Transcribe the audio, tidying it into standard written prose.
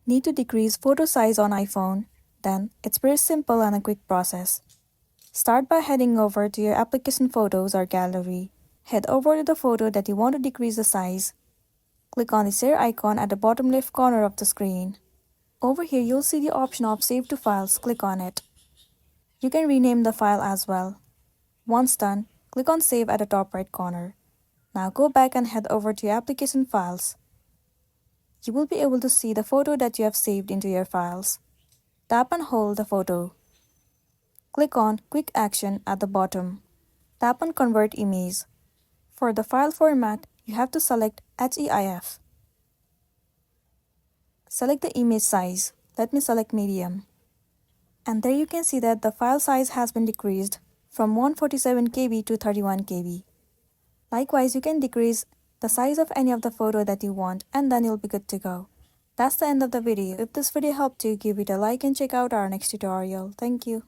Need to decrease photo size on iPhone? Then it's pretty simple and a quick process. Start by heading over to your application photos or gallery. Head over to the photo that you want to decrease the size. Click on the share icon at the bottom left corner of the screen. Over here you'll see the option of Save to Files. Click on it. You can rename the file as well. Once done, click on Save at the top right corner. Now go back and head over to your application files. You will be able to see the photo that you have saved into your files. Tap and hold the photo. Click on Quick Action at the bottom. Tap on Convert Image. For the file format, you have to select HEIF. Select the image size. Let me select medium. And there you can see that the file size has been decreased from 147 KB to 31 KB. Likewise, you can decrease the size of any of the photo that you want, and then you'll be good to go. That's the end of the video. If this video helped you, give it a like and check out our next tutorial. Thank you.